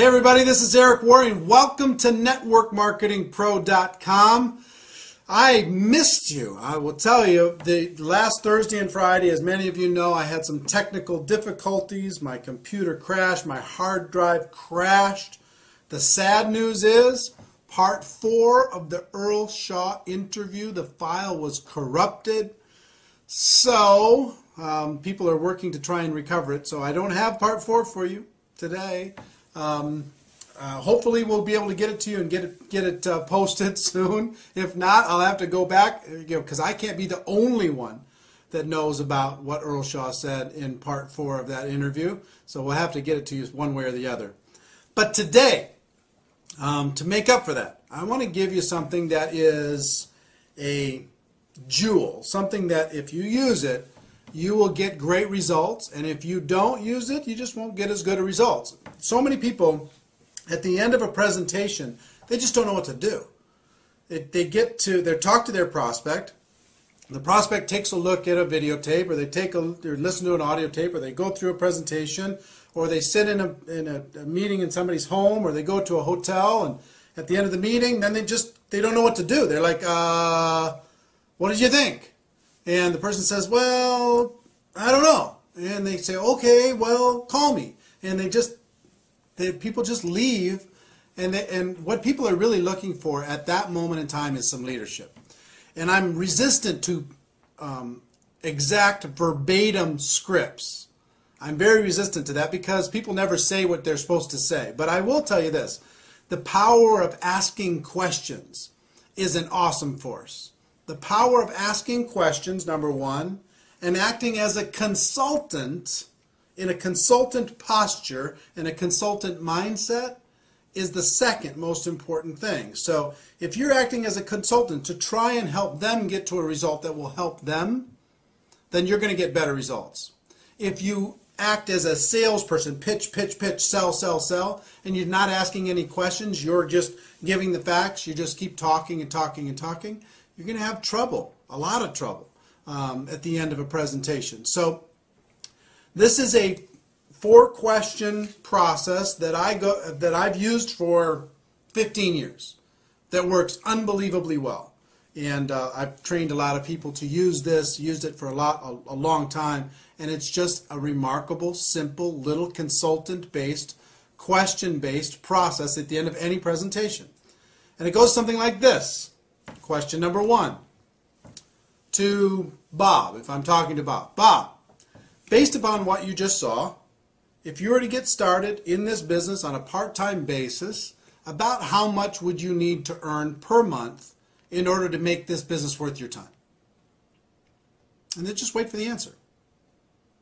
Hey everybody, this is Eric Worre and welcome to networkmarketingpro.com. I missed you. I will tell you, the last Thursday and Friday, as many of you know, I had some technical difficulties. My computer crashed, my hard drive crashed. The sad news is, part 4 of the Earl Shaw interview, the file was corrupted. So, people are working to try and recover it. So I don't have part 4 for you today. Hopefully we'll be able to get it to you and get it posted soon. If not, I'll have to go back, because I can't be the only one that knows about what Earl Shaw said in part 4 of that interview. So we'll have to get it to you one way or the other. But today, to make up for that, I want to give you something that is a jewel, something that if you use it, you will get great results, and if you don't use it, you just won't get as good a results. So many people, at the end of a presentation, they just don't know what to do. They talk to their prospect. The prospect takes a look at a videotape, or they listen to an audio tape, or they go through a presentation, or they sit in a meeting in somebody's home, or they go to a hotel, and at the end of the meeting, then they don't know what to do. They're like, what did you think? And the person says, well, I don't know. And they say, okay, well, call me. And people just leave. And what people are really looking for at that moment in time is some leadership. And I'm resistant to exact verbatim scripts. I'm very resistant to that because people never say what they're supposed to say. But I will tell you this. The power of asking questions is an awesome force. The power of asking questions, number one, and acting as a consultant in a consultant posture and a consultant mindset is the second most important thing. So if you're acting as a consultant to try and help them get to a result that will help them, then you're going to get better results. If you act as a salesperson, pitch, sell, and you're not asking any questions, you're just giving the facts, you just keep talking and talking and talking, you're going to have trouble, a lot of trouble, at the end of a presentation. So this is a 4-question process that I've used for 15 years that works unbelievably well. And I've trained a lot of people to use this, used it for a long time, and it's just a remarkable, simple, little consultant-based, question-based process at the end of any presentation. And it goes something like this. Question number 1 to Bob, if I'm talking to Bob. Bob, based upon what you just saw, if you were to get started in this business on a part-time basis, about how much would you need to earn per month in order to make this business worth your time? And then just wait for the answer.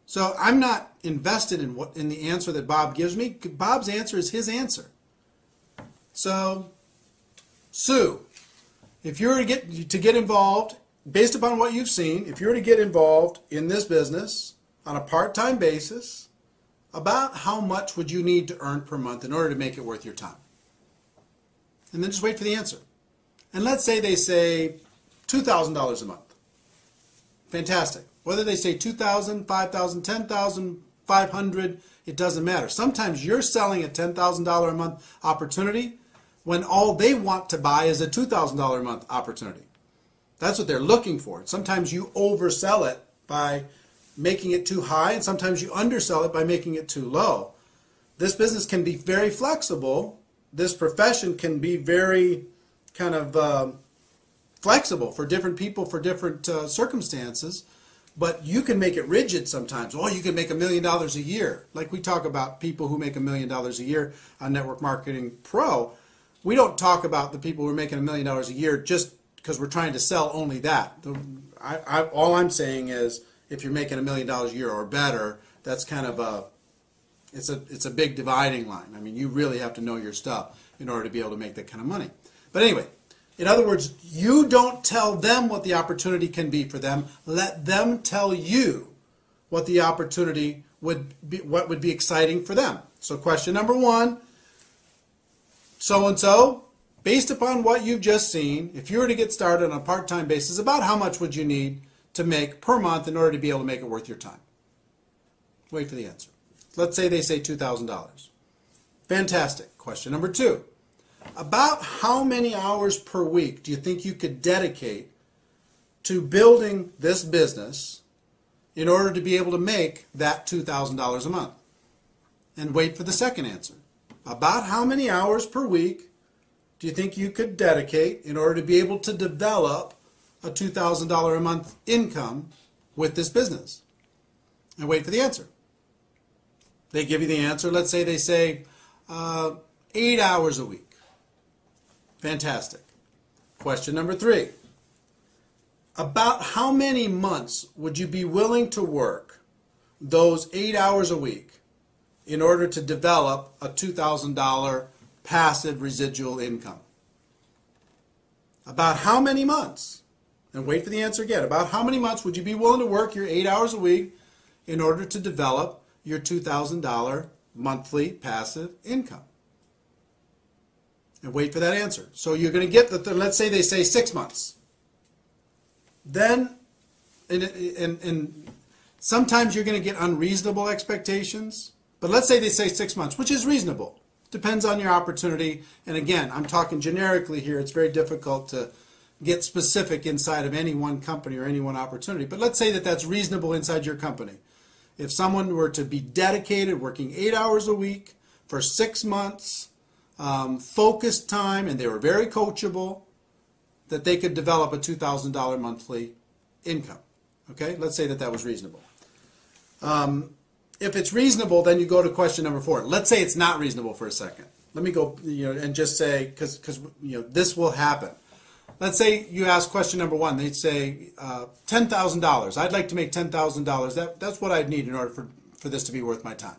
So I'm not invested in the answer that Bob gives me. Bob's answer is his answer. So, Sue, if you were to get involved, based upon what you've seen, if you were to get involved in this business on a part-time basis, about how much would you need to earn per month in order to make it worth your time? And then just wait for the answer. And let's say they say $2,000 a month. Fantastic. Whether they say $2,000, $5,000, $10,000, $500, it doesn't matter. Sometimes you're selling a $10,000 a month opportunity when all they want to buy is a $2,000 a month opportunity. That's what they're looking for. Sometimes you oversell it by making it too high, and sometimes you undersell it by making it too low. This business can be very flexible. This profession can be very kind of flexible for different people, for different circumstances, but you can make it rigid sometimes. Oh, you can make $1 million a year. Like we talk about people who make $1 million a year on Network Marketing Pro. We don't talk about the people who are making $1 million a year just because we're trying to sell only that. All I'm saying is if you're making $1 million a year or better, that's kind of it's a big dividing line. I mean, you really have to know your stuff in order to be able to make that kind of money. But anyway, in other words, you don't tell them what the opportunity can be for them. Let them tell you what the opportunity would be, what would be exciting for them. So question number 1. So-and-so, based upon what you've just seen, if you were to get started on a part-time basis, about how much would you need to make per month in order to be able to make it worth your time? Wait for the answer. Let's say they say $2,000. Fantastic. Question number 2. About how many hours per week do you think you could dedicate to building this business in order to be able to make that $2,000 a month? And wait for the second answer. About how many hours per week do you think you could dedicate in order to be able to develop a $2,000 a month income with this business? And wait for the answer. They give you the answer. Let's say they say 8 hours a week. Fantastic. Question number 3. About how many months would you be willing to work those 8 hours a week in order to develop a $2,000 passive residual income? About how many months? And wait for the answer again. About how many months would you be willing to work your 8 hours a week in order to develop your $2,000 monthly passive income? And wait for that answer. So you're going to get let's say they say 6 months. Then, and sometimes you're going to get unreasonable expectations. But let's say they say 6 months, which is reasonable. Depends on your opportunity. And again, I'm talking generically here. It's very difficult to get specific inside of any one company or any one opportunity. But let's say that that's reasonable inside your company. If someone were to be dedicated, working 8 hours a week for 6 months, focused time, and they were very coachable, that they could develop a $2,000 monthly income. Okay, let's say that that was reasonable. If it's reasonable, then you go to question number 4. Let's say it's not reasonable for a second. Let me go, and just say, because this will happen. Let's say you ask question number 1. They'd say $10,000. I'd like to make $10,000. That's what I'd need in order for this to be worth my time.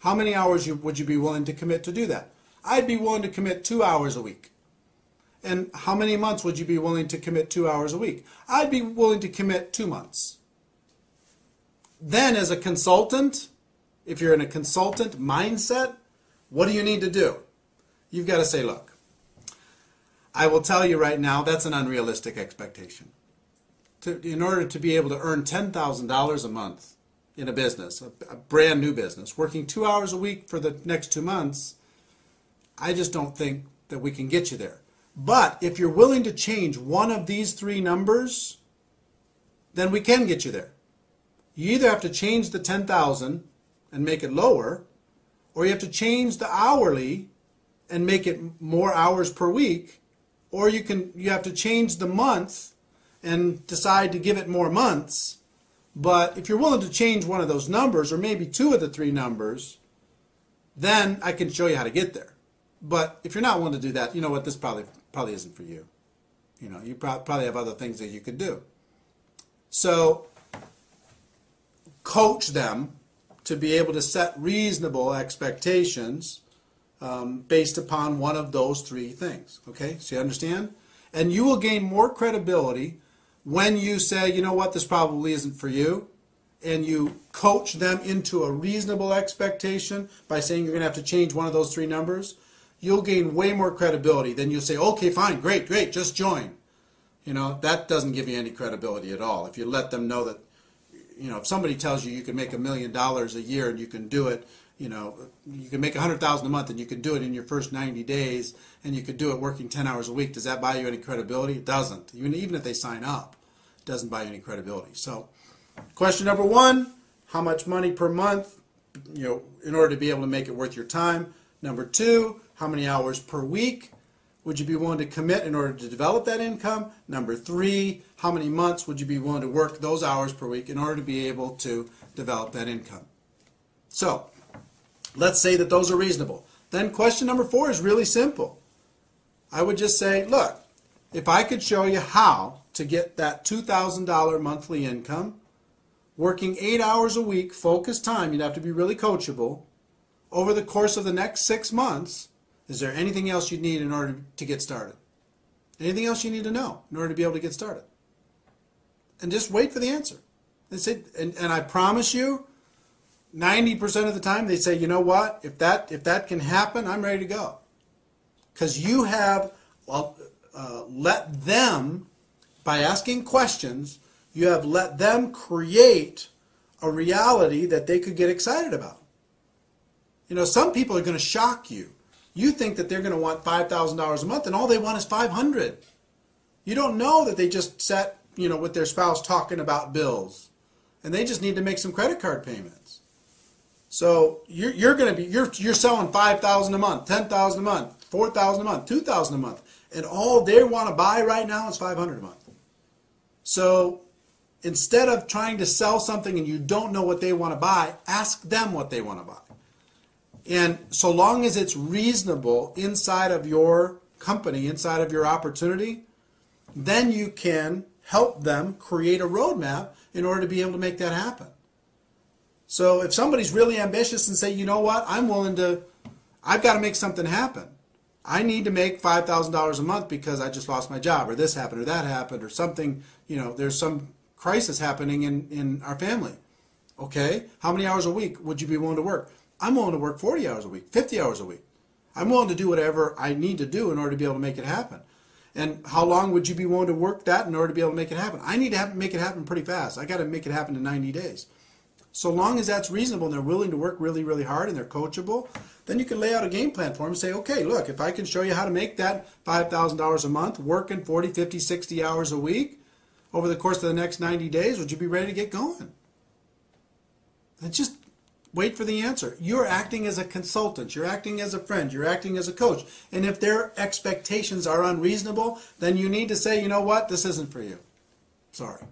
How many hours would you be willing to commit to do that? I'd be willing to commit 2 hours a week. And how many months would you be willing to commit 2 hours a week? I'd be willing to commit 2 months. Then as a consultant, if you're in a consultant mindset, what do you need to do? You've got to say, look, I will tell you right now, that's an unrealistic expectation. In order to be able to earn $10,000 a month in a business, a brand new business, working 2 hours a week for the next 2 months, I just don't think that we can get you there. But if you're willing to change one of these 3 numbers, then we can get you there. You either have to change the 10,000 and make it lower, or you have to change the hourly and make it more hours per week, or you have to change the month and decide to give it more months. But if you're willing to change one of those numbers, or maybe 2 of the 3 numbers, then I can show you how to get there. But if you're not willing to do that, you know what, this probably isn't for you. You probably have other things that you could do. So coach them to be able to set reasonable expectations based upon one of those 3 things. Okay, so you understand? And you will gain more credibility when you say, you know what, this probably isn't for you, and you coach them into a reasonable expectation by saying you're going to have to change one of those 3 numbers. You'll gain way more credibility than you'll say, okay, fine, great, just join. That doesn't give you any credibility at all. If you let them know that, if somebody tells you can make $1 million a year and you can do it, you can make $100,000 a month and you can do it in your first 90 days and you could do it working 10 hours a week, does that buy you any credibility? It doesn't. Even if they sign up, it doesn't buy you any credibility. So question number 1, how much money per month, in order to be able to make it worth your time? Number 2, how many hours per week would you be willing to commit in order to develop that income? Number 3, how many months would you be willing to work those hours per week in order to be able to develop that income? So let's say that those are reasonable. Then question number 4 is really simple. I would just say, look, if I could show you how to get that $2,000 monthly income, working 8 hours a week, focused time, you'd have to be really coachable, over the course of the next 6 months, is there anything else you need in order to get started? Anything else you need to know in order to be able to get started? And just wait for the answer. And I promise you, 90% of the time they say, you know what, if that can happen, I'm ready to go. Because you have let them, by asking questions, you have let them create a reality that they could get excited about. You know, some people are going to shock you. You think that they're going to want $5,000 a month, and all they want is $500. You don't know that they just sat, you know, with their spouse talking about bills, and they just need to make some credit card payments. So you're selling $5,000 a month, $10,000 a month, $4,000 a month, $2,000 a month, and all they want to buy right now is $500 a month. So instead of trying to sell something and you don't know what they want to buy, ask them what they want to buy. And so long as it's reasonable inside of your company, inside of your opportunity, then you can help them create a roadmap in order to be able to make that happen. So if somebody's really ambitious and say, you know what, I've got to make something happen. I need to make $5,000 a month because I just lost my job, or this happened, or that happened, or something, you know, there's some crisis happening in our family. Okay, how many hours a week would you be willing to work? I'm willing to work 40 hours a week, 50 hours a week. I'm willing to do whatever I need to do in order to be able to make it happen. And how long would you be willing to work that in order to be able to make it happen? I need to make it happen pretty fast. I got to make it happen in 90 days. So long as that's reasonable and they're willing to work really, really hard and they're coachable, then you can lay out a game plan for them and say, okay, look, if I can show you how to make that $5,000 a month, working 40, 50, 60 hours a week over the course of the next 90 days, would you be ready to get going? And just wait for the answer. You're acting as a consultant. You're acting as a friend. You're acting as a coach. And if their expectations are unreasonable, then you need to say, you know what, this isn't for you. Sorry.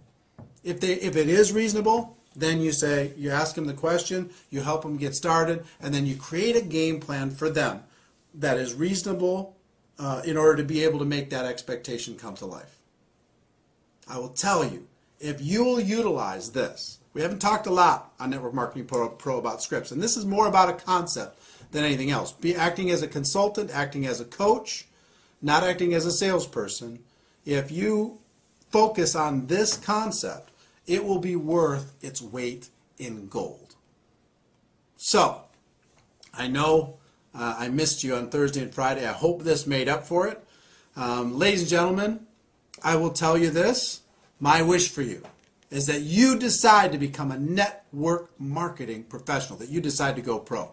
If it is reasonable, then you say, you ask them the question, you help them get started, and then you create a game plan for them that is reasonable in order to be able to make that expectation come to life. I will tell you, if you will utilize this, we haven't talked a lot on Network Marketing Pro about scripts, and this is more about a concept than anything else. Be acting as a consultant, acting as a coach, not acting as a salesperson. If you focus on this concept, it will be worth its weight in gold. So, I know I missed you on Thursday and Friday. I hope this made up for it. Ladies and gentlemen, I will tell you this. My wish for you is that you decide to become a network marketing professional, that you decide to go pro.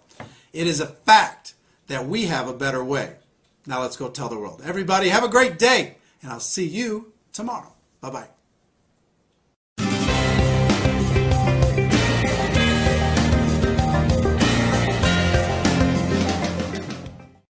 It is a fact that we have a better way. Now let's go tell the world. Everybody have a great day, and I'll see you tomorrow. Bye-bye.